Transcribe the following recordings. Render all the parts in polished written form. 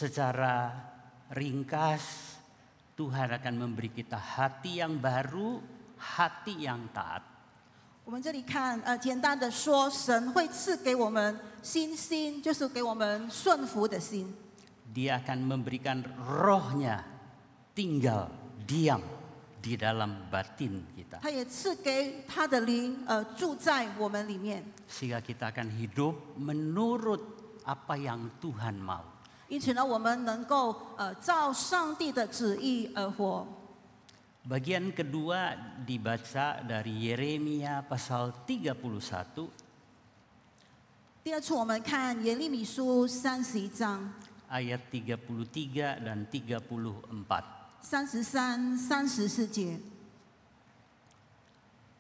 Secara ringkas, Tuhan akan memberi kita hati yang baru, hati yang taat. 我们这里看，简单的说，神会赐给我们新心，就是给我们顺服的心。 Dia akan memberikan rohnya tinggal diam di dalam batin kita. 他也赐给他的灵，住在我们里面， Sehingga kita akan hidup menurut apa yang Tuhan mau. 因此呢，我们能够照上帝的旨意而活。 Bagian kedua dibaca dari Yeremia pasal 31. 第二处我们看耶利米书31章 ayat 33 dan 34. 33、34节。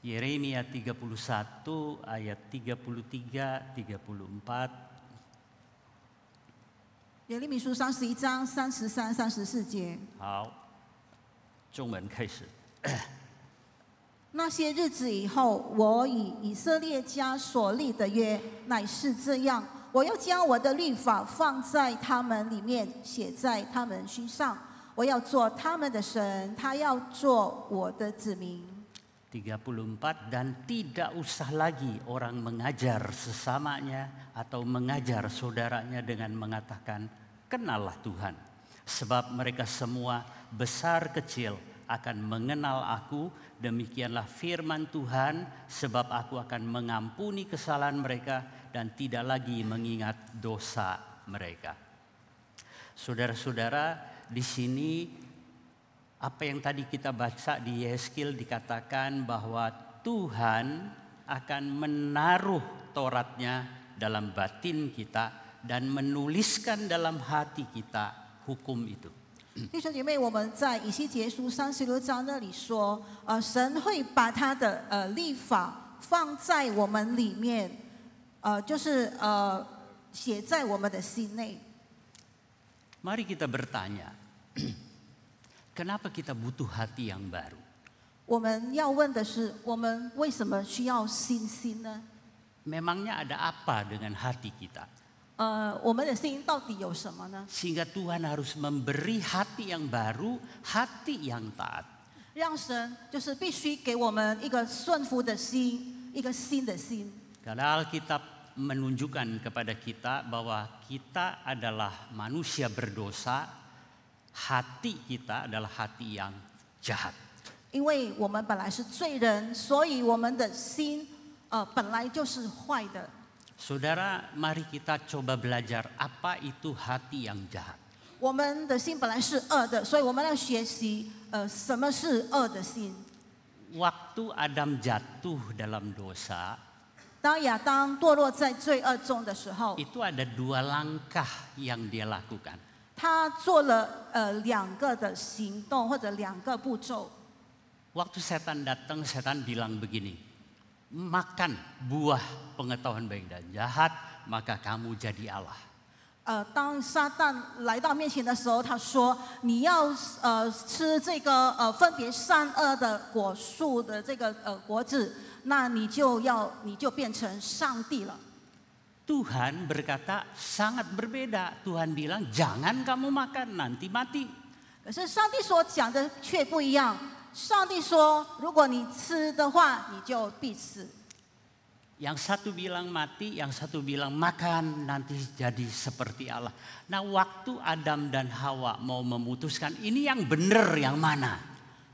Yeremia 31 ayat 33, 34. 耶利米书31章33、34节。 好，中文开始。那些日子以后，我以以色列家所立的约乃是这样：我要将我的律法放在他们里面，写在他们心上。我要做他们的神，他要做我的子民。 34 dan tidak usah lagi orang mengajar sesamanya atau mengajar saudaranya dengan mengatakan kenallah Tuhan, sebab mereka semua besar kecil akan mengenal aku. Demikianlah firman Tuhan, sebab aku akan mengampuni kesalahan mereka dan tidak lagi mengingat dosa mereka. Saudara-saudara, di sini apa yang tadi kita baca di Yeskil dikatakan bahwa Tuhan akan menaruh Tauratnya dalam batin kita dan menuliskan dalam hati kita hukum itu. 弟兄姐妹，我们在以西结书36章那里说，神会把他的律法放在我们里面，就是写在我们的心内。 Mari kita bertanya, kenapa kita butuh hati yang baru? 我们要问的是，我们为什么需要新心呢？ Memangnya ada apa dengan hati kita? 我们的心到底有什么呢？ Sehingga Tuhan harus memberi hati yang baru, hati yang taat. 让神就是必须给我们一个顺服的心，一个新的心。 Karena Alkitab menunjukkan kepada kita bahwa kita adalah manusia berdosa, hati kita adalah hati yang jahat. 因为我们本来是罪人，所以我们的心本来就是坏的。 Saudara, mari kita coba belajar apa itu hati yang jahat. 我们的心本来是恶的，所以我们要学习什么是恶的心。 Waktu Adam jatuh dalam dosa, 当亚当堕落在罪恶中的时候， itu ada 2 langkah yang dia lakukan. 他做了2个的行动或者2个步骤。 Waktu setan datang, setan bilang begini, makan buah pengetahuan baik dan jahat, maka kamu jadi Allah. 当撒旦来到面前的时候，他说：“你要吃这个分别善恶的果树的这个果子，那你就变成上帝了。” Tuhan berkata sangat berbeda. Tuhan bilang jangan kamu makan, nanti mati. 可是上帝所讲的却不一样。上帝说：“如果你吃的话，你就必死。” Yang satu bilang mati, yang satu bilang makan, nanti jadi seperti Allah. Nah, waktu Adam dan Hawa mau memutuskan ini yang benar yang mana?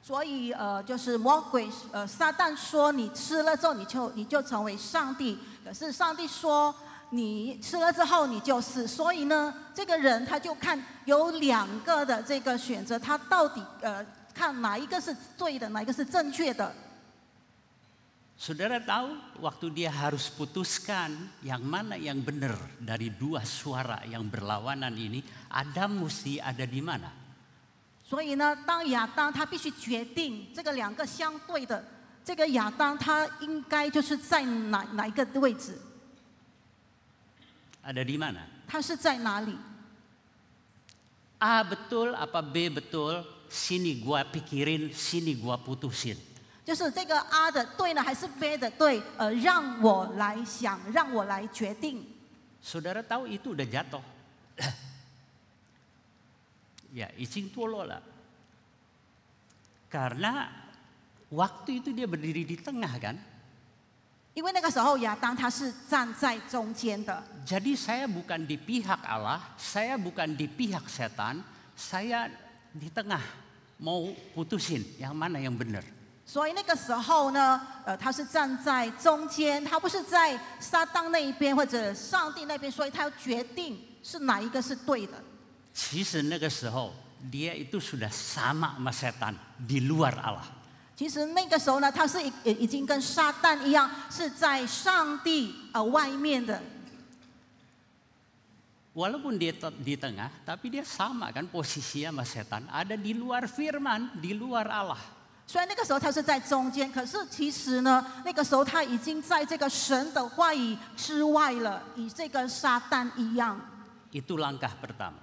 所以就是魔鬼撒旦说你吃了之后你就成为上帝，可是上帝说你吃了之后你就死。所以呢，这个人他就看有2个的这个选择，他到底看哪一个是对的，哪一个是正确的。 Saudara tahu waktu dia harus putuskan yang mana yang benar dari 2 suara yang berlawanan ini, Adam mesti ada di mana? 所以呢，当亚当他必须决定这个2个相对的，这个亚当他应该就是在哪一个位置？ Ada di mana? 他是在哪里？ A betul apa B betul? Sini gua pikirin, sini gua putusin. 就是这个 A 的对呢，还是 B 的对？让我来想，让我来决定。 Saudara tahu itu udah jatuh. Ya, 已经堕落了. Karena waktu itu dia berdiri di tengah kan. 因为那个时候亚当他是站在中间的。 Jadi saya bukan di pihak Allah, saya bukan di pihak setan, saya di tengah mau putusin yang mana yang benar. 所以那个时候呢，他是站在中间，他不是在撒旦那一边或者上帝那边，所以他要决定是哪一个是对的。 其实那个时候dia itu sudah sama sama setan di luar Allah. 其实那个时候呢，他是已经跟撒旦一样，是在上帝外面的。 Walaupun dia di tengah, tapi dia sama kan posisinya sama setan, ada di luar firman, di luar Allah. 虽然那个时候他是在中间，可是其实呢，那个时候他已经在这个神的话语之外了，与这个撒旦一样。 Itu langkah pertama.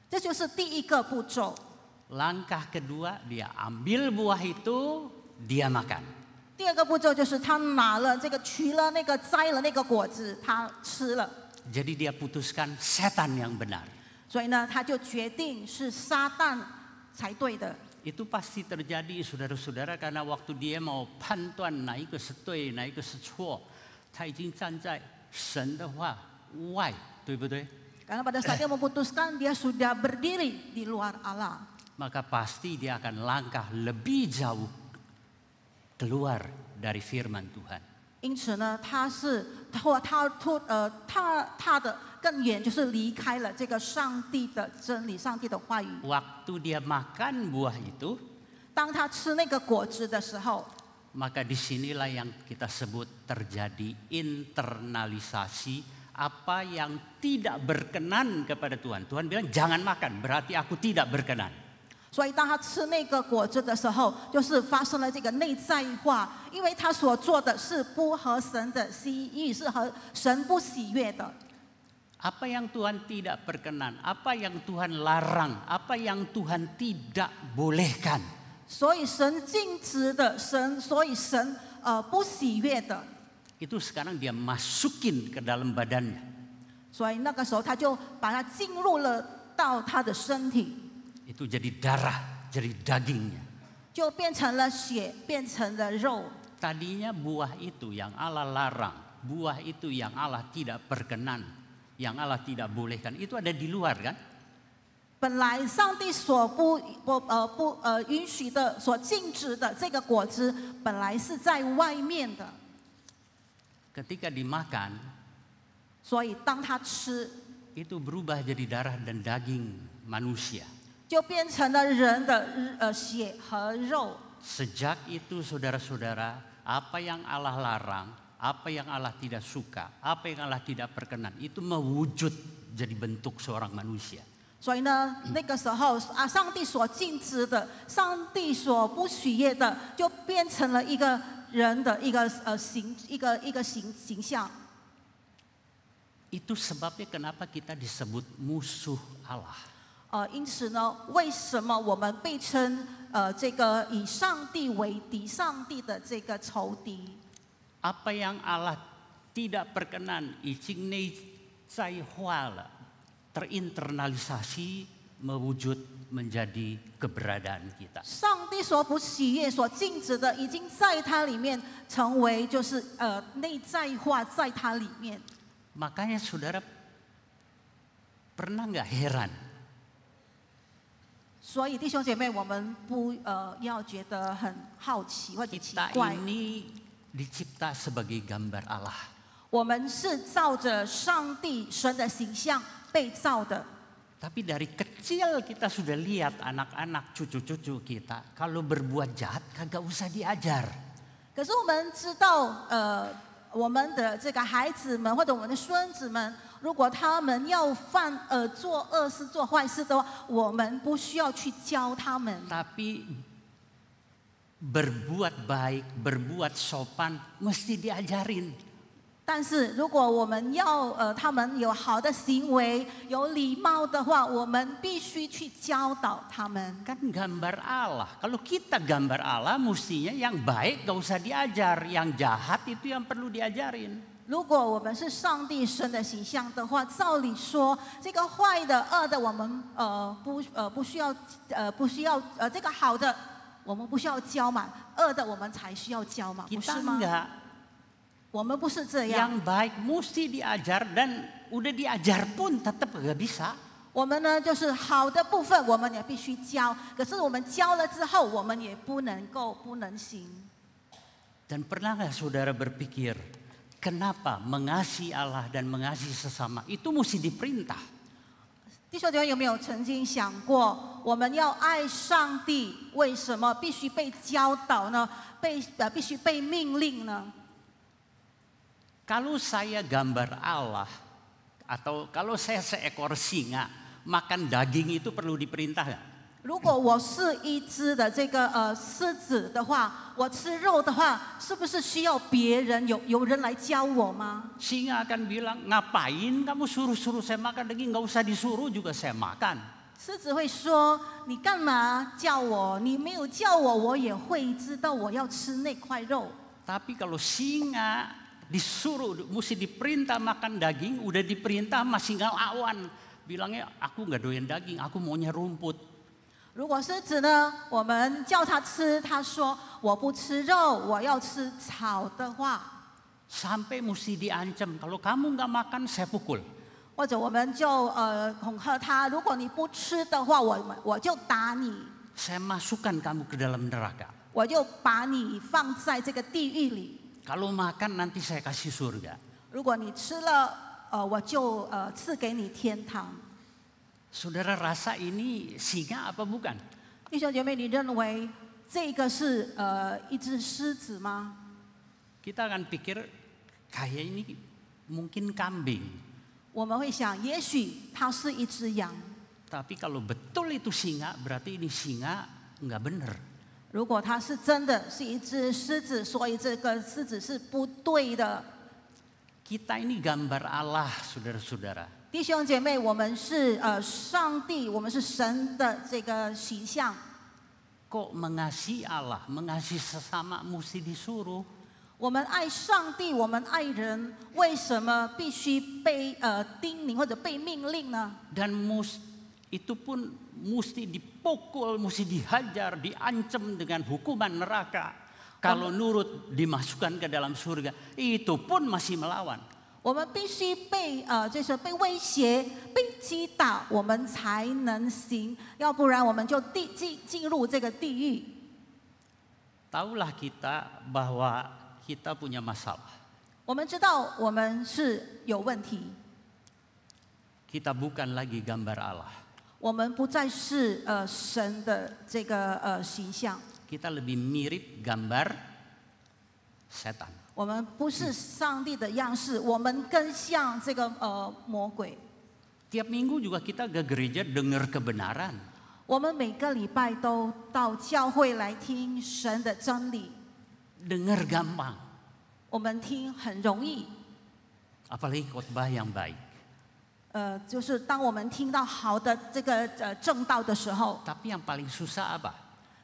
这就是第一个步骤。 Langkah kedua, dia ambil buah itu, dia makan. 第二个步骤就是他拿了这个取了那个摘了那个果子，他吃了。 Jadi dia putuskan setan yang benar. 所以呢，他就决定是撒旦才对的。 Itu pasti terjadi saudara-saudara karena waktu dia mau pantuan naik ke setui, naik ke secuo, 他已经站在神的话外，对不对？ Karena pada saat dia memutuskan, dia sudah berdiri di luar Allah. Maka pasti dia akan langkah lebih jauh keluar dari firman Tuhan. 因此呢，他的更远，就是离开了这个上帝的真理、上帝的话语。 Waktu dia makan buah itu, 当他吃那个果子的时候， maka disinilah yang kita sebut terjadi internalisasi apa yang tidak berkenan kepada Tuhan. Tuhan bilang jangan makan, berarti aku tidak berkenan. 所以当他吃那个果子的时候，就是发生了这个内在化，因为他所做的是不合神的心意，是和神不喜悦的。 Apa yang Tuhan tidak berkenan, apa yang Tuhan larang, apa yang Tuhan tidak bolehkan. 所以神禁止的，所以神不喜悦的。 Itu sekarang dia masukin ke dalam badannya. 所以那个时候他就把它进入了到他的身体。 Itu jadi darah, jadi dagingnya. 就变成了血，变成了肉。 Tadinya buah itu yang Allah larang, buah itu yang Allah tidak berkenan, yang Allah tidak bolehkan, itu ada di luar kan? 本来上帝所不允许的、所禁止的这个果子，本来是在外面的。 Ketika dimakan, 所以当他吃， itu berubah jadi darah dan daging manusia. 就变成了人的血和肉。 Sejak itu saudara-saudara, apa yang Allah larang, apa yang Allah tidak suka, apa yang Allah tidak perkenan, itu mewujud jadi bentuk seorang manusia. 所以呢，那个时候上帝所禁止的，上帝所不喜悦的，就变成了一个人的一个形象。 Itu sebabnya kenapa kita disebut musuh Allah. 因此呢，为什么我们被称这个以上帝为敌、上帝的这个仇敌？ Apa yang Allah tidak perkenan, icing nei cai huala, terinternalisasi mewujud menjadi keberadaan kita. 上帝所不喜悦、所禁止的，已经在它里面成为就是内在化，在它里面。 Makanya saudara pernah nggak heran? 所以弟兄姐妹，我们不要觉得很好奇或者奇 Kita 怪。 ini dicipta sebagai gambar Allah. 我们是照着上帝神的形象被造的。 Tapi dari kecil kita sudah lihat anak-anak cucu-cucu kita kalau berbuat jahat kagak usah diajar. 可是我们知道，我们的这个孩子们或者我们的孙子们，如果他们要做恶事、做坏事的话，我们不需要去教他们。 Tapi berbuat baik, berbuat sopan mesti diajarin. 但是如果我们要他们有好的行为、有礼貌的话，我们必须去教导他们。 Kan gambar Allah. Kalau kita gambar Allah, mestinya yang baik gak usah diajar, yang jahat itu yang perlu diajarin. 如果我们是上帝神的形象的话，照理说，这个坏的、恶的，我们不需要这个好的，我们不需要教嘛，恶的我们才需要教嘛，不是 Kita 吗？ enggak. 我们不是这样。 Yang baik mesti diajar dan udah diajar pun tetap gak bisa. 我们呢，就是好的部分，我们也必须教。可是我们教了之后，我们也不能行。 Dan pernah nggak saudara berpikir, kenapa mengasihi Allah dan mengasihi sesama itu mesti diperintah? 弟兄姐妹有没有曾经想过，我们要爱上帝，为什么必须被教导呢？必须被命令呢？ Kalau saya gambar Allah atau kalau saya seekor singa, makan daging itu perlu diperintah nggak? 如果我是一只的这个狮子的话，我吃肉的话，是不是需要别人有人来教我吗？ Singa akan bilang, ngapain kamu suruh-suruh saya makan daging? Nggak usah disuruh juga saya makan. 狮子会说：“你干嘛叫我？你没有叫我，我也会知道我要吃那块肉。” Tapi kalau singa disuruh, mesti diperintah makan daging, udah diperintah masih ngelawan. Bilangnya, aku nggak doyan daging, aku maunya rumput. 如果狮子呢，我们叫它吃，它说我不吃肉，我要吃草的话， Sampai mesti diancam, kalau kamu nggak makan saya pukul. 或者我们就恐吓它，如果你不吃的话，我就打你， Saya masukkan kamu ke dalam neraka. 我就把你放在这个地狱里。 Kalau makan nanti saya kasih surga. 如果你吃了，我就赐给你天堂。 Saudara rasa ini singa apa bukan? 弟兄姐妹，你认为这个是一只狮子吗？ Kita akan pikir kayak ini mungkin kambing. 我们会想，也许它是一只羊。 Tapi kalau betul itu singa, berarti ini singa nggak bener. 如果它是真的是一只狮子，所以这个狮子是不对的。 Kita ini gambar Allah, saudara-saudara. 弟兄姐妹，我们是上帝，我们是神的这个形象。 Kok mengasihi Allah, mengasihi sesama mesti disuruh? 我们爱上帝，我们爱人，为什么必须被叮咛或者被命令呢？ Dan itu pun mesti dipukul, mesti dihajar, diancam dengan hukuman neraka. Kalau nurut dimasukkan ke dalam surga, itu pun masih melawan. 我们必须就是被威胁、被击打，我们才能行，要不然我们就进入这个地狱。 Taulah kita bahwa kita punya masalah. 我们知道我们是有问题， Kita bukan lagi gambar Allah. 我们不再是神的这个形象， Kita lebih mirip gambar setan. 我们不是上帝的样式，我们更像这个魔鬼。 Tiap minggu juga kita ke gereja dengar kebenaran. 我们每个礼拜都到教会来听神的真理， Dengar gampang. 我们听很容易。 Apalagi khotbah yang baik. 就是当我们听到好的这个正道的时候， Tapi yang paling susah apa?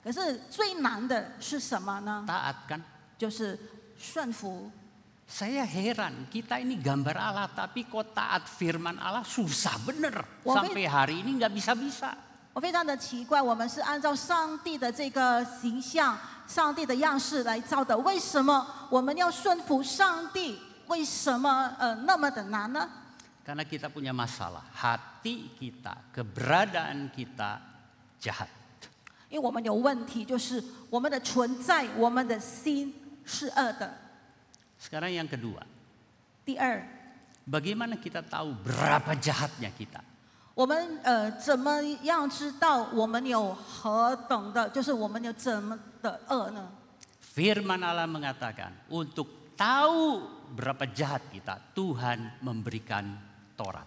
可是最难的是什么呢？ Taat kan? 就是顺服。 Saya heran, kita ini gambar Allah, tapi kok taat firman Allah susah bener. Wah, Sampai hari ini nggak bisa-bisa. 我非常的奇怪，我们是按照上帝的这个形象、上帝的样式来造的，为什么我们要顺服上帝？为什么那么的难呢？ Karena kita punya masalah, hati kita, keberadaan kita jahat. 因为我们有问题，就是我们的存在，我们的心是恶的。 Sekarang yang kedua, 第二， bagaimana kita tahu berapa jahatnya kita? 我们怎么样知道我们有何等的，就是我们有怎么的恶呢？ Firman Allah mengatakan, untuk tahu berapa jahat kita, Tuhan memberikan Taurat.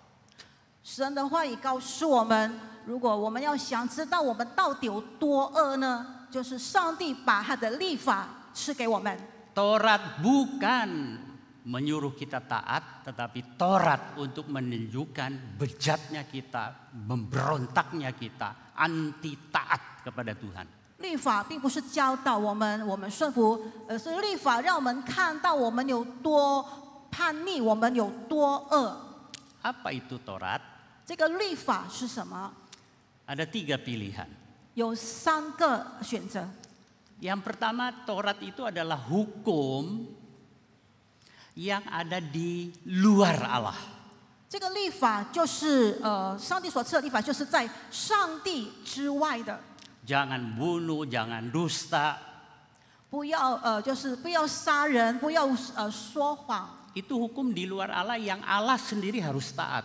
神的话语告诉我们，如果我们要想知道我们到底有多恶呢，就是上帝把他的律法赐给我们。 Taurat bukan menyuruh kita taat, tetapi Taurat untuk menunjukkan bejatnya kita, memberontaknya kita, anti taat kepada Tuhan. 律法并不是教导我们顺服，而是律法让我们看到我们有多叛逆，我们有多恶。 Apa itu Taurat? 这个律法是什么？ Ada 3 pilihan. 有3个选择。 Yang pertama, Taurat itu adalah hukum yang ada di luar Allah. 这个律法就是上帝所赐的律法，就是在上帝之外的。 Jangan bunuh, jangan dusta. 不要就是不要杀人，不要说谎。 Itu hukum di luar Allah yang Allah sendiri harus taat.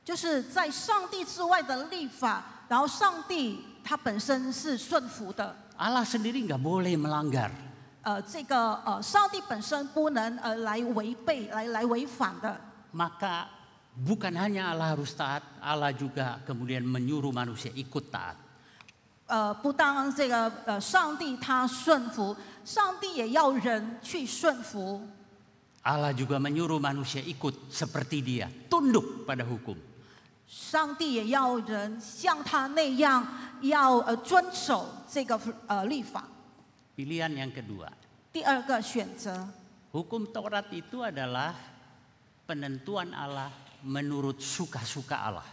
就是在上帝之外的律法，然后上帝他本身是顺服的。 Allah sendiri nggak boleh melanggar. 这个上帝本身不能来违背、来违反的。 Maka bukan hanya Allah harus taat, Allah juga kemudian menyuruh manusia ikut taat. 不当这个上帝他顺服，上帝也要人去顺服。 Allah juga menyuruh manusia ikut seperti dia, tunduk pada hukum. 上帝也要人像他那样，要遵守这个律法。 Pilihan yang kedua. 第2个选择， Hukum Taurat itu adalah penentuan Allah menurut suka-suka Allah.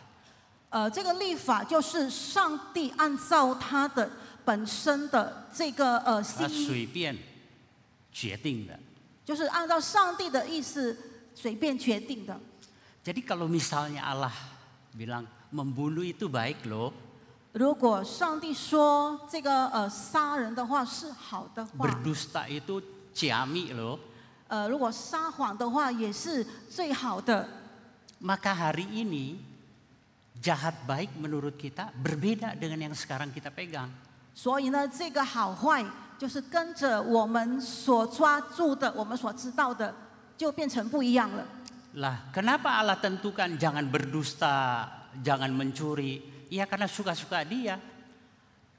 这个律法就是上帝按照他的本身的这个心 Allah 意， 随便决定的. 就是按照上帝的意思随便决定的。 Jadi kalau misalnya Allah bilang membunuh itu baik loh, 如果上帝说这个杀人的话是好的话， berdusta itu ciami loh, 如果撒谎的话也是最好的。 maka hari ini jahat baik menurut kita berbeda dengan yang sekarang kita pegang. 所以呢，这个好坏就是跟着我们所抓住的、我们所知道的，就变成不一样了。 Lah, kenapa Allah tentukan jangan berdusta, jangan mencuri? Ya karena suka-suka Dia.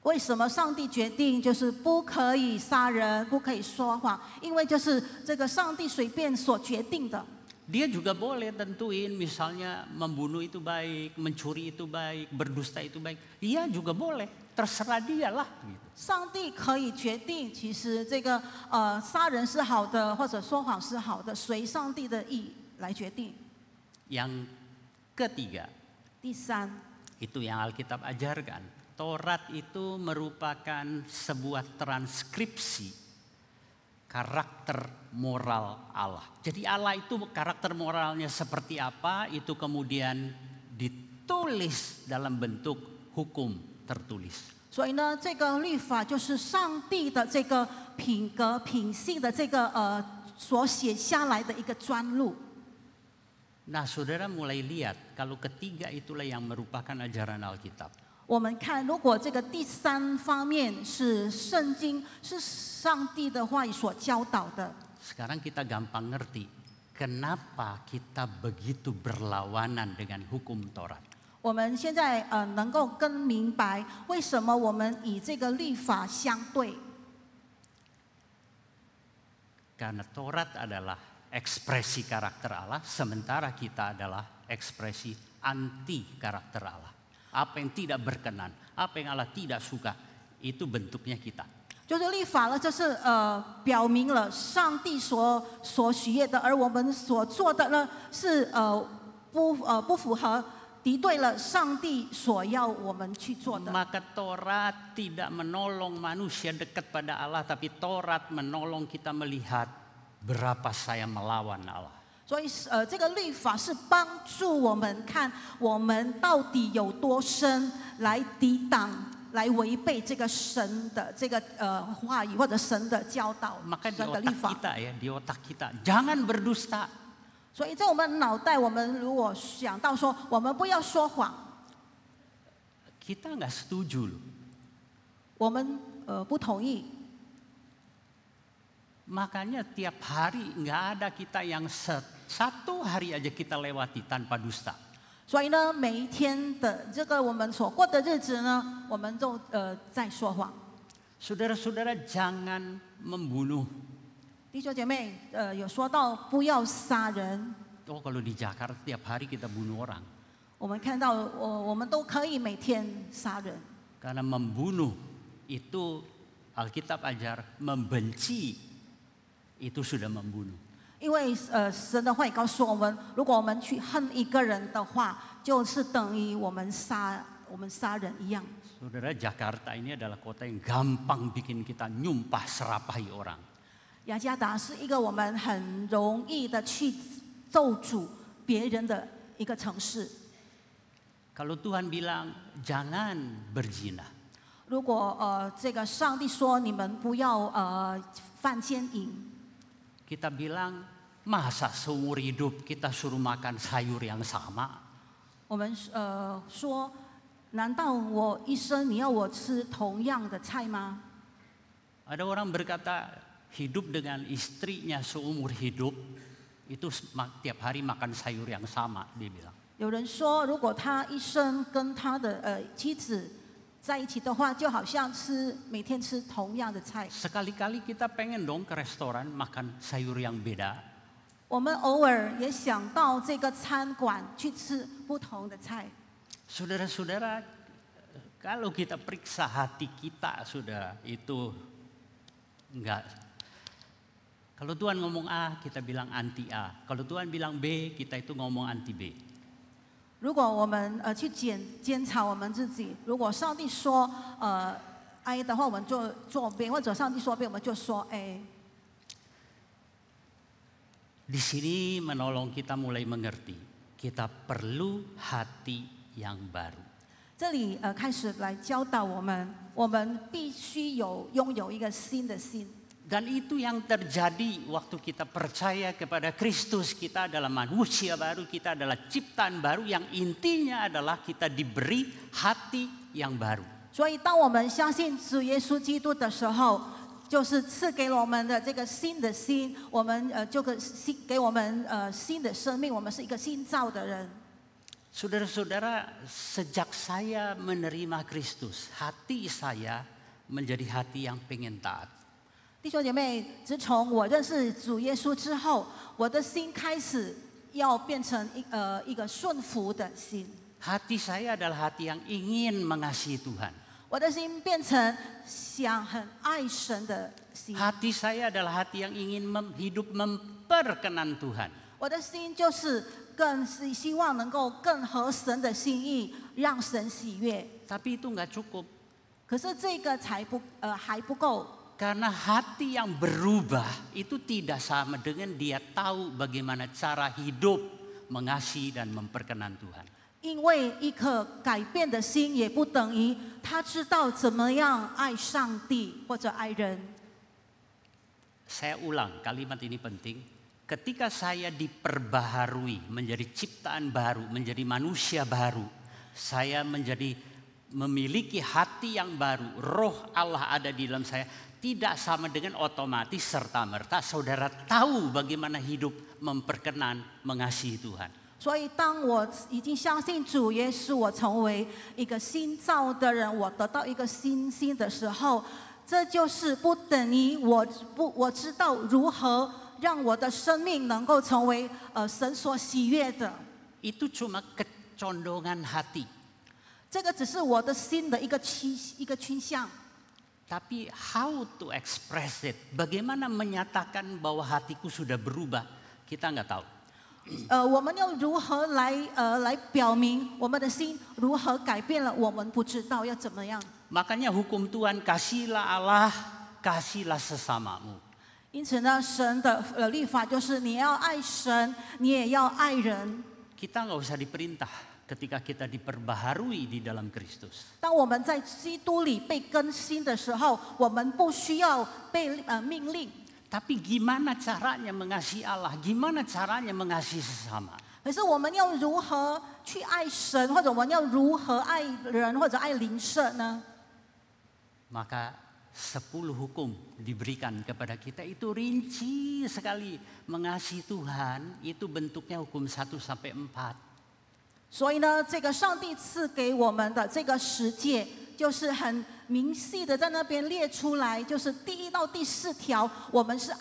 为什么上帝决定就是不可以杀人、不可以说谎？因为就是这个上帝随便所决定的。 Dia juga boleh tentuin misalnya membunuh itu baik, mencuri itu baik, berdusta itu baik. Iya juga boleh, terserah dia lah. 上帝可以决定，其实这个杀人是好的，或者说谎是好的，随上帝的意来决定。 Yang ketiga, 第3， itu yang Alkitab ajarkan. Taurat itu merupakan sebuah transkripsi karakter moral Allah. Jadi Allah itu karakter moralnya seperti apa, itu kemudian ditulis dalam bentuk hukum tertulis. 所以呢，这个律法就是上帝的这个品格、品性的这个所写下来的一个专录。 Nah, saudara mulai lihat kalau ketiga itulah yang merupakan ajaran Alkitab. 我们看，如果这个第3方面是圣经，是上帝的话语所教导的。 Sekarang kita gampang ngerti kenapa kita begitu berlawanan dengan hukum Taurat. 我们现在能够更明白为什么我们以这个律法相对。 Karena Taurat adalah ekspresi karakter Allah, sementara kita adalah ekspresi anti karakter Allah. Apa yang tidak berkenan, apa yang Allah tidak suka, itu bentuknya kita. 就是律法呢，就是表明了上帝所许愿的，而我们所做的呢是不符合、敌对了上帝所要我们去做的。 Maka Taurat tidak menolong manusia dekat pada Allah, tapi Taurat menolong kita melihat berapa saya melawan Allah. 所以这个律法是帮助我们看我们到底有多深，来抵挡、来违背这个神的这个话语或者神的教导、 Maka di 神的律 otak 法。 kita ya, di otak kita jangan berdusta. 所以在我们脑袋，我们如果想到说我们不要说谎， Kita nggak setuju loh. 我们不同意。 Makanya tiap hari nggak ada kita yang satu hari aja kita lewati tanpa dusta. 所以呢，每一天的这个我们所过的日子呢，我们都在说谎。 Saudara-saudara jangan membunuh. 弟兄姐妹，有说到不要杀人。 Oh kalau di Jakarta tiap hari kita bunuh orang. 我们看到，我们都可以每天杀人。 Karena membunuh itu Alkitab ajar membenci itu sudah membunuh. 因为神的话也告诉我们，如果我们去恨一个人的话，就是等于我们杀人一样。Saudara, Jakarta ini adalah kota yang gampang bikin kita nyumpah serapahi orang. 雅加达是一个我们很容易的去咒诅别人的一个城市。Kalau Tuhan bilang jangan berzina, 如果这个上帝说你们不要犯奸淫， kita bilang masa seumur hidup kita suruh makan sayur yang sama? 我们说，难道我一生你要我吃同样的菜吗？ Ada orang berkata hidup dengan istrinya seumur hidup itu tiap hari makan sayur yang sama, dia bilang. 有人说，如果他一生跟他的妻子在一起的话，就好像每天吃同样的菜。 Sekali-kali kita pengen dong ke restoran makan sayur yang beda. 我们偶尔也想到这个餐馆去吃不同的菜。 Saudara-saudara, kalau kita periksa hati kita, saudara, itu enggak. Kalau Tuhan ngomong A, kita bilang anti A. Kalau Tuhan bilang B, kita itu ngomong anti B. 如果我们去检查我们自己，如果上帝说A 的话，我们就做 B， 或者上帝说 B， 我们就说 A。 Di sini menolong kita mulai mengerti, kita perlu hati yang baru. 这里开始来教导我们，我们必须拥有一个新的心。 Dan itu yang terjadi waktu kita percaya kepada Kristus. Kita adalah manusia baru, kita adalah ciptaan baru yang intinya adalah kita diberi hati yang baru. 所以，当我们相信主耶稣基督的时候，就是赐给我们的这个新的心，我们就给我们新的生命，我们是一个新造的人。 Saudara-saudara, sejak saya menerima Kristus, hati saya menjadi hati yang pengen taat. 弟兄姐妹，自从我认识主耶稣之后，我的心开始要变成一个顺服的心。 Hati saya adalah hati yang ingin mengasihi Tuhan. 我的心变成想很爱神的心。 Hati saya adalah hati yang ingin hidup memperkenan Tuhan. 我的心就是更是希望能够更合神的心意，让神喜悦。 Tapi itu nggak cukup. 可是这个还不够。 Karena hati yang berubah itu tidak sama dengan dia tahu bagaimana cara hidup mengasihi dan memperkenan Tuhan. 因为一颗改变的心，也不等于他知道怎么样爱上帝或者爱人。 Saya ulang, kalimat ini penting. Ketika saya diperbaharui menjadi ciptaan baru, menjadi manusia baru, saya memiliki hati yang baru. Roh Allah ada di dalam saya. Tidak sama dengan otomatis serta-merta saudara tahu bagaimana hidup memperkenan, mengasihi Tuhan. 所以，当我已经相信主耶稣，我成为一个新造的人，我得到一个新心的时候，这就是不等于我知道如何让我的生命能够成为神所喜悦的。 Itu cuma kecondongan hati. 这个只是我的心的一个倾向。 Tapi how to express it? Bagaimana menyatakan bahwa hatiku sudah berubah? Kita nggak tahu. 我们要如何来表明我们的心如何改变了？我们不知道要怎么样。 Makanya hukum Tuhan, kasihlah Allah, kasihlah sesamamu. 因此呢，神的律法就是你要爱神，你也要爱人。 Kita nggak usah diperintah ketika kita diperbaharui di dalam Kristus. 当我们在基督里被更新的时候，我们不需要被命令。 Tapi gimana caranya mengasihi Allah? Gimana caranya mengasihi sesama? 可是我们要如何去爱神，或者我们要如何爱人，或者爱邻舍呢？ Maka 10 hukum diberikan kepada kita itu rinci sekali. Mengasihi Tuhan itu bentuknya hukum 1 sampai 4. 所以呢，这个上帝赐给我们的这个10诫，就是很明细的在那边列出来，就是第1到第4条，我们是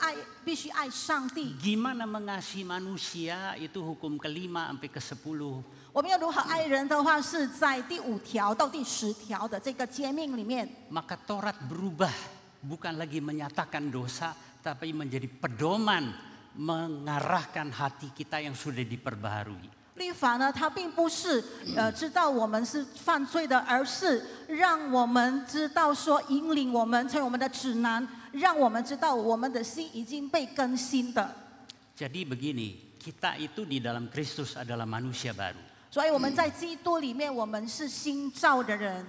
必须爱上帝。 Gimana mengasihi manusia itu hukum ke-5 sampai ke-10. 我们要如何爱人的话，是在第5条到第10条的这个诫命里面。 Maka Taurat berubah, bukan lagi menyatakan dosa, tapi menjadi pedoman mengarahkan hati kita yang sudah diperbaharui. 律法呢，它并不是知道我们是犯罪的，而是让我们知道说引领我们成为我们的指南，让我们知道我们的心已经被更新的。 Jadi begini, kita itu di dalam Kristus adalah manusia baru. 所以我们在基督里面，我们是新造的人。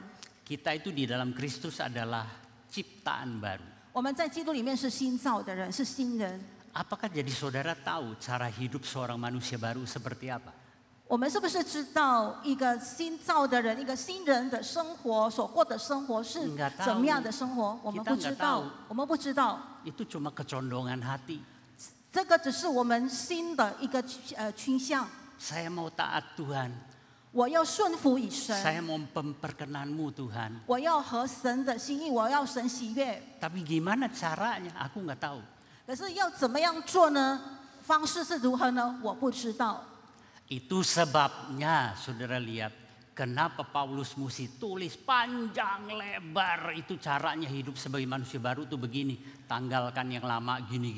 Kita itu di dalam Kristus adalah ciptaan baru. 我们在基督里面是新造的人，是新人。 Apakah jadi saudara tahu cara hidup seorang manusia baru seperti apa? 我们是不是知道一个新造的人，一个新人的生活所过的生活是怎么样的生活？我们不知道，我们不知道。 Itu cuma kecondongan hati. 这个只是我们心的一个倾向。 Saya mau taat Tuhan. 我要顺服于神。 Saya mau memperkenanmu Tuhan. 我要合神的心意，我要神喜悦。 Tapi gimana caranya? Aku nggak tahu. 可是要怎么样做呢？方式是如何呢？我不知道。 Itu sebabnya saudara lihat kenapa Paulus mesti tulis panjang lebar itu caranya hidup sebagai manusia baru tuh begini. Tanggalkan yang lama gini,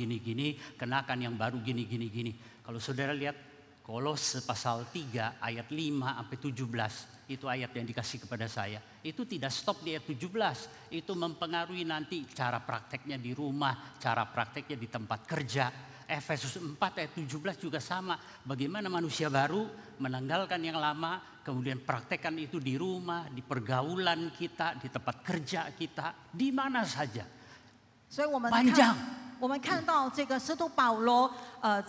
kenakan yang baru gini. Kalau saudara lihat Kolose pasal 3 ayat 5 sampai 17 itu ayat yang dikasih kepada saya. Itu tidak stop di ayat 17. Itu mempengaruhi nanti cara prakteknya di rumah, cara prakteknya di tempat kerja. Efesus 4 ayat 17 juga sama. Bagaimana manusia baru menanggalkan yang lama, kemudian praktekkan itu di rumah, di pergaulan kita, di tempat kerja kita, di mana saja. 所以我们 panjang. 我们看到这个使徒保罗，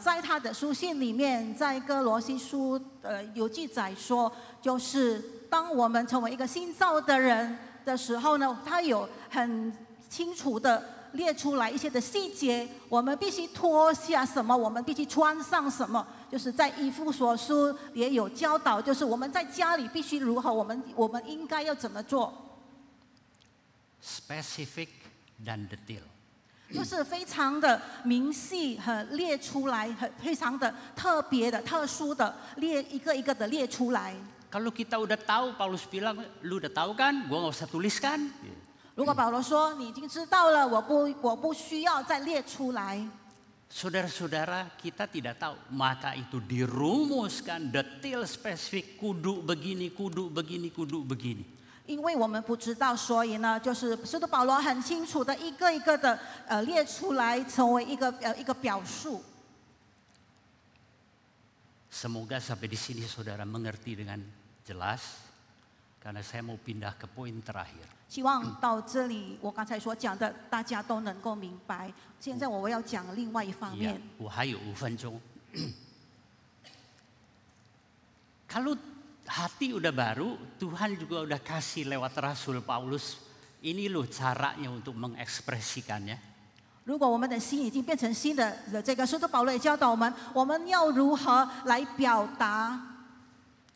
在他的书信里面，在哥罗西书有记载说，就是当我们成为一个新造的人的时候呢，他有很清楚的列出来一些的细节，我们必须脱下什么，我们必须穿上什么。就是在以弗所书也有教导，就是我们在家里必须如何，我们应该要怎么做。 Spesifik dan detail. 就是非常的明细，很列出来，很非常的特别的、特殊的列一个一个的列出来。 Kalau kita udah tahu, Paulus bilang, lu udah tahu kan? Gua nggak usah tuliskan. 如果保罗说你已经知道了，我不需要再列出来。 Saudara-saudara, kita tidak tahu, maka itu dirumuskan detail spesifik, kudu begini. 因为我们不知道，所以呢，就是使徒保罗很清楚的一个一个的列出来，成为一个表述。 Semoga sampai di sini saudara mengerti dengan jelas, karena saya mau pindah ke poin terakhir. 希望到这里，我刚才所讲的，大家都能够明白。现在我要讲另外一方 Ya, 面。 我还有5分钟. Kalau hati udah baru, Tuhan juga udah kasih lewat Rasul Paulus. Ini loh caranya untuk mengekspresikannya. 如果我们的心已经变成新的，这个使徒保罗也教导我们，我们要如何来表达？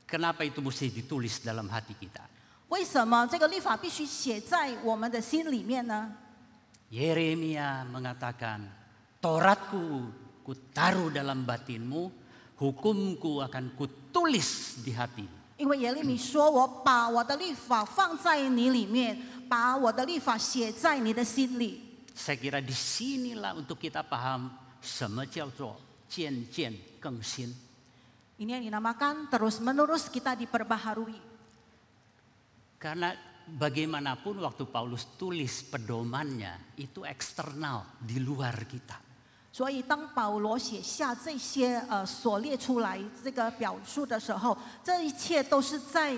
Kenapa itu mesti ditulis dalam hati kita? 为什么这个律法必须写在我们的心里面呢？ Yeremia mengatakan, Tauratku kutaruh dalam batinmu, hukumku akan kutulis di hatimu. 因为耶利米说：“我把我的律法放在你里面，把我的律法写在你的心里。” Saya kira di sinilah untuk kita paham什么叫做渐渐更新. Ini yang dinamakan terus-menerus kita diperbaharui. Karena bagaimanapun waktu Paulus tulis pedomannya itu eksternal, di luar kita. 所以当保罗写下这些所列出来这个表述的时候，这一切都是在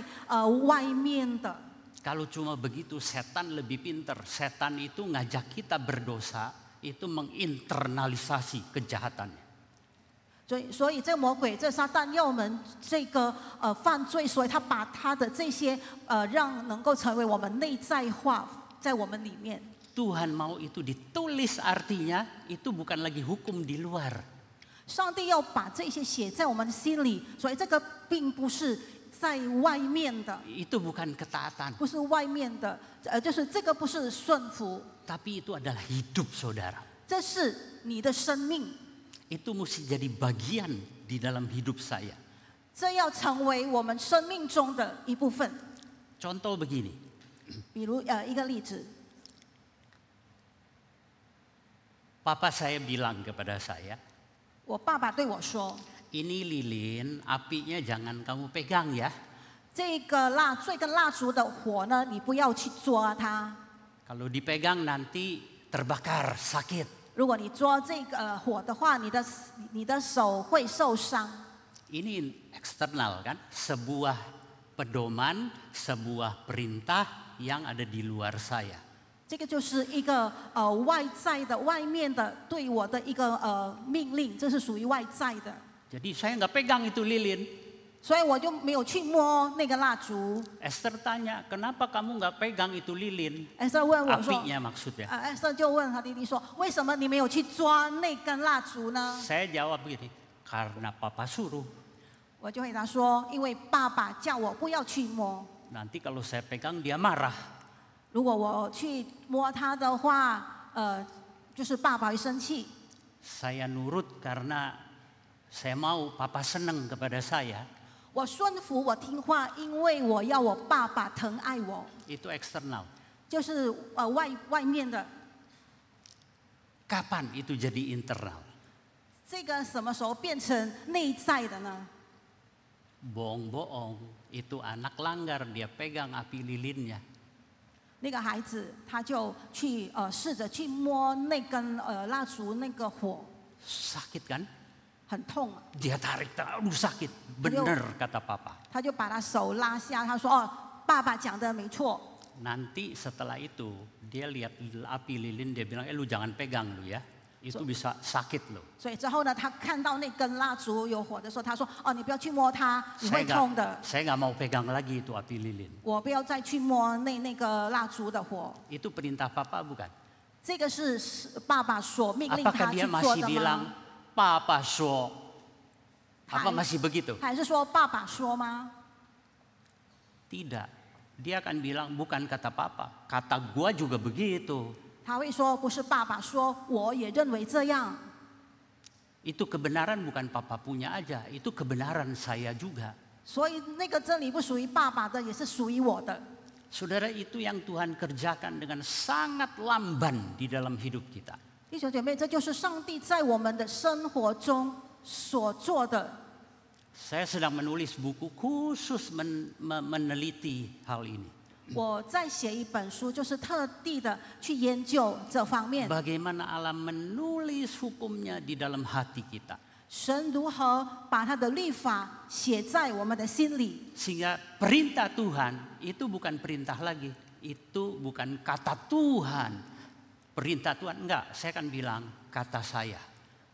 外面的。 Kalau cuma begitu setan lebih pinter. Setan itu ngajak kita berdosa, itu menginternalisasi kejahatannya. 所以这魔鬼、这撒旦要我们这个犯罪，所以他把他的这些让能够成为我们内在化在我们里面。 Tuhan mau itu ditulis, artinya itu bukan lagi hukum di luar. 上帝要把这些写在我们心里，所以这个并不是在外面的， Itu bukan ketaatan. 不是外面的，就是这个不是顺服， Tapi itu adalah hidup saudara. 这是你的生命， Itu mesti jadi bagian di dalam hidup saya. 这要成为我们生命中的一部分。 Contoh begini, 比如一个例子， Papa saya bilang kepada saya, 我爸爸对我说 ini lilin, apinya jangan kamu pegang ya. 这根蜡烛的火呢，你不要去抓它。 Kalau dipegang nanti terbakar, sakit. 如果你抓这个火的话，你的手会受伤。 Ini eksternal kan, sebuah pedoman, sebuah perintah yang ada di luar saya. 这个就是一个外在的、外面的对我的一个命令，这是属于外在的。 Jadi saya nggak pegang itu lilin. 所以我就没有去摸那个蜡烛。 Esther tanya, kenapa kamu nggak pegang itu lilin? Esther 问我说 Apinya maksudnya. Esther 就问他弟弟说：“为什么你没有去抓那根蜡烛呢 Saya jawab begini, karena papa suruh. 我就回答说：“因为爸爸叫我不要去摸。 Nanti kalau saya pegang dia marah. 如果我去摸它的话，就是爸爸会生气。 Saya nurut karena saya mau papa senang kepada saya. 我顺服，我听话，因为我要我爸爸疼爱我， Itu eksternal. 就是外面的。 Kapan itu jadi internal? 这个什么时候变成内在的呢？ Bohong-bohong, itu anak langgar, dia pegang api lilinnya. 那个孩子他就去试着去摸那根蜡烛那个火， Sakit kan? 很痛， Dia tarik, aduh sakit. Bener kata papa. 他就把他手拉下，他说：“哦，爸爸讲的没错。” Nanti setelah itu, dia lihat api lilin, dia bilang, lu jangan pegang lu ya. Itu bisa sakit lu. 所以之后呢，他看到那根蜡烛有火的时候，他说：“哦，你不要去摸它，你会痛的。 Saya nggak mau pegang lagi itu api lilin. 我不要再去摸那个蜡烛的火。 Itu perintah papa bukan? ”这个是爸爸所命令 Apakah 他去 dia 做 masih 的 bilang, 吗？ papa so? Apa masih begitu? 还是说爸爸说吗？ Tidak. Dia akan bilang, bukan kata papa. Kata gua juga begitu. 他会说：“不是爸爸说，我也认为这样。” Itu kebenaran bukan papa punya aja. Itu kebenaran saya juga. 所以那个真理不属于爸爸的，也是属于我的。 Saudara, itu yang Tuhan kerjakan dengan sangat lamban di dalam hidup kita. 弟兄姐妹，这就是上帝在我们的生活中所做的。 Saya sedang menulis buku khusus meneliti hal ini. 我在写一本书，就是特地的去研究这方面。 Bagaimana Allah menulis hukumnya di dalam hati kita. 神如何把他的律法写在我们的心里， Sehingga perintah Tuhan itu bukan perintah lagi. Itu bukan kata Tuhan. Perintah Tuhan, enggak. Saya akan bilang kata saya.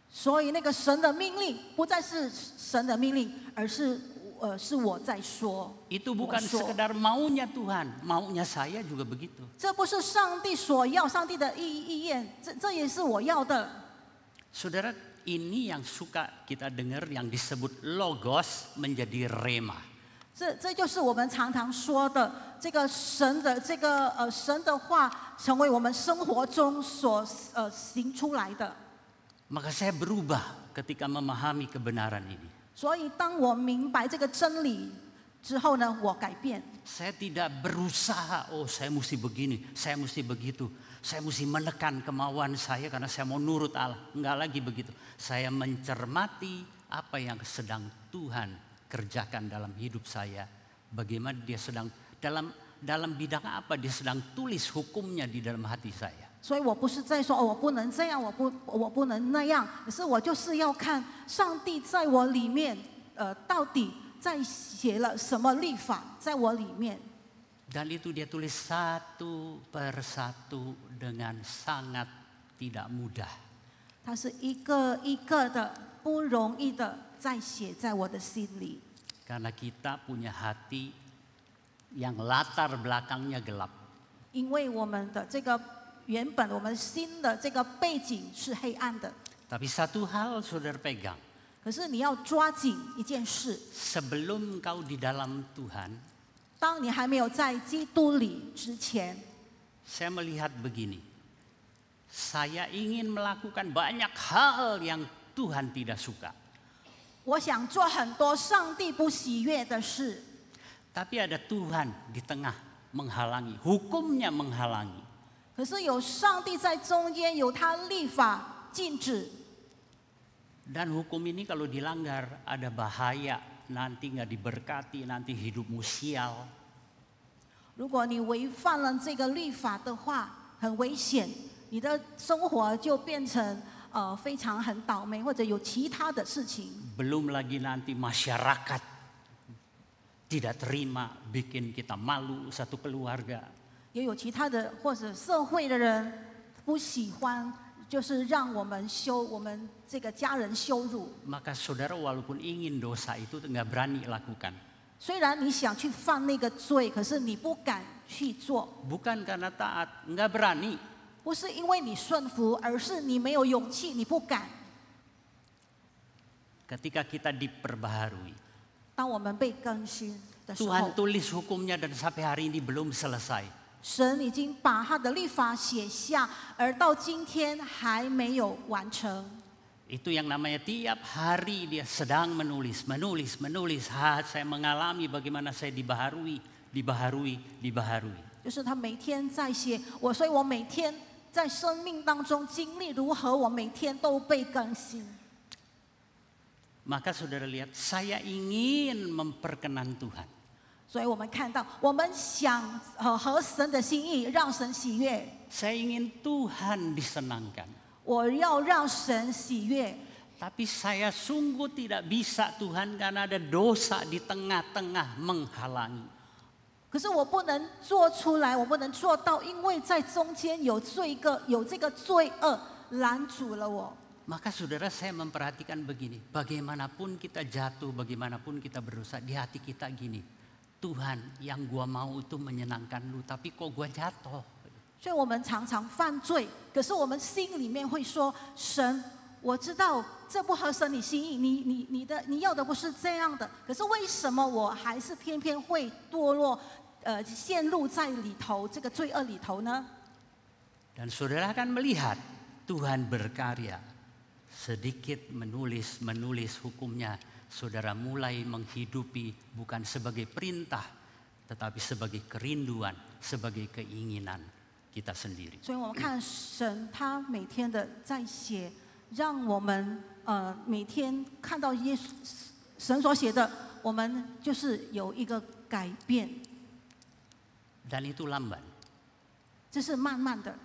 所以那个神的命令不再是神的命令，而是我在说。 Itu bukan 我说 sekedar maunya Tuhan. Maunya saya juga begitu. 这不是上帝所要，上帝的意愿，这也是我要的。 Saudara, ini yang suka kita dengar yang disebut logos menjadi rema. 这就是我们常常说的这个神的神的话，成为我们生活中所行出来的。 Maka saya berubah ketika memahami kebenaran ini. 所以当我明白这个真理之后呢，我改变。 Saya tidak berusaha, oh saya mesti begini, saya mesti begitu. Saya mesti menekan kemauan saya karena saya mau nurut Allah. Enggak lagi begitu. Saya mencermati apa yang sedang Tuhan kerjakan dalam hidup saya. Bagaimana dia sedang, dalam bidang apa dia sedang tulis hukumnya di dalam hati saya. 所以我不是在说我不能这样，我不能那样，可是我就是要看上帝在我里面，到底在写了什么律法在我里面。 Dan itu dia tulis satu persatu dengan sangat tidak mudah. 它是一个一个的不容易的在写在我的心里。 Karena kita punya hati yang latar belakangnya gelap. 因为我们的这个原本我们心的这个背景是黑暗的， Tapi satu hal saudara pegang. 可是你要抓紧一件事， Sebelum kau di dalam Tuhan, 当你还没有在基督里之前， saya melihat begini. Saya ingin melakukan banyak hal yang Tuhan tidak suka. 我想做很多上帝不喜悦的事， Tapi ada Tuhan di tengah menghalangi. Hukumnya menghalangi. 可是有上帝在中间，有他立法禁止。Dan hukum ini kalau dilanggar ada bahaya, nanti nggak diberkati, nanti hidupmu sial. 如果你违反了这个律法的话，很危险，你的生活就变成非常很倒霉，或者有其他的事情。 Belum lagi nanti masyarakat tidak terima, bikin kita malu satu keluarga. 也有其他的或者社会的人不喜欢，就是让我们这个家人羞辱。 Maka saudara walaupun ingin dosa itu nggak berani lakukan. 虽然你想去犯那个罪，可是你不敢去做， Bukan karena taat, nggak berani. 不是因为你顺服，而是你没有勇气，你不敢。 Ketika kita diperbaharui, 当我们被更新的时候 Tuhan，tulis hukumnya dan sampai hari ini belum selesai. 神已经把他的律法写下，而到今天还没有完成。 Itu yang namanya tiap hari dia sedang menulis. Saya mengalami bagaimana saya dibaharui. 就是他每天在写我，所以我每天在生命当中经历如何，我每天都被更新。 Maka saudara lihat, saya ingin memperkenan Tuhan. 所以我们看到，我们想合神的心意，让神喜悦。 Saya ingin Tuhan disenangkan. 我要让神喜悦， Tapi saya sungguh tidak bisa Tuhan karena ada dosa di tengah-tengah menghalangi. 可是我不能做出来，我不能做到，因为在中间有这个罪恶拦阻了我。 Maka saudara saya memperhatikan begini, bagaimanapun kita jatuh, bagaimanapun kita berdosa, di hati kita gini, Tuhan yang gua mau itu menyenangkan lu, tapi kok gua jatuh. 所以我们常常犯罪，可是我们心里面会说：神，我知道这不合神你心意，你要的不是这样的，可是为什么我还是偏偏会堕落，陷入在里头这个罪恶里头呢？ Dan saudara akan melihat Tuhan berkarya. Sedikit menulis hukumnya, saudara mulai menghidupi bukan sebagai perintah, tetapi sebagai kerinduan, sebagai keinginan kita sendiri. 所以我们看神他每天的在写，让我们每天看到耶稣神所写的，我们就是有一个改变， Dan itu lamban. 这是慢慢的。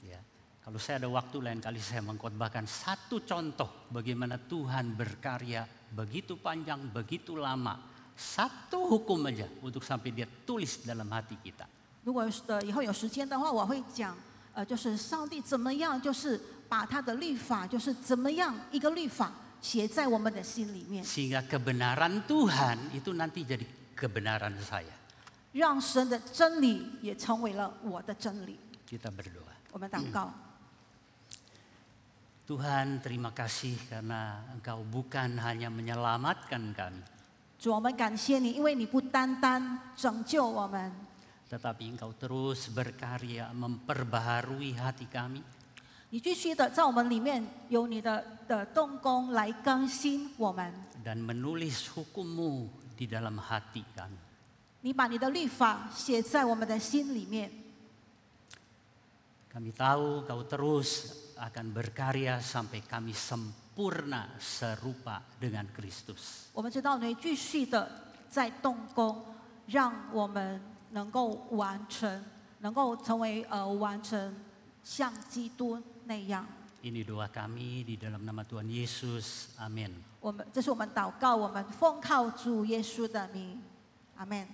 Ya. Kalau saya ada waktu lain kali saya mengkhotbahkan satu contoh bagaimana Tuhan berkarya begitu panjang, begitu lama. Satu hukum aja untuk sampai dia tulis dalam hati kita. 如果以后有时间的话，我会讲，就是上帝怎么样，就是把他的律法，就是怎么样一个律法写在我们的心里面， Sehingga kebenaran Tuhan itu nanti jadi kebenaran saya. 让神的真理也成为了我的真理。 Kita berdoa. 我们祷告， Tuhan, terima kasih karena Engkau bukan hanya menyelamatkan kami, 主，我们感谢你，因为你不单单拯救我们， tetapi Engkau terus berkarya memperbaharui hati kami. 你继续的在我们里面有你的动工来更新我们， Dan menulis hukum-Mu di dalam hati kami. 你把你的律法写在我们的心里面。 Kami tahu Kau terus akan berkarya sampai kami sempurna serupa dengan Kristus. 我们知道你继续的在动工，让我们能够完成，能够成为完成像基督那样。 Ini doa kami di dalam nama Tuhan Yesus. Amin. 这是我们祷告，我们奉靠主耶稣的名，阿门。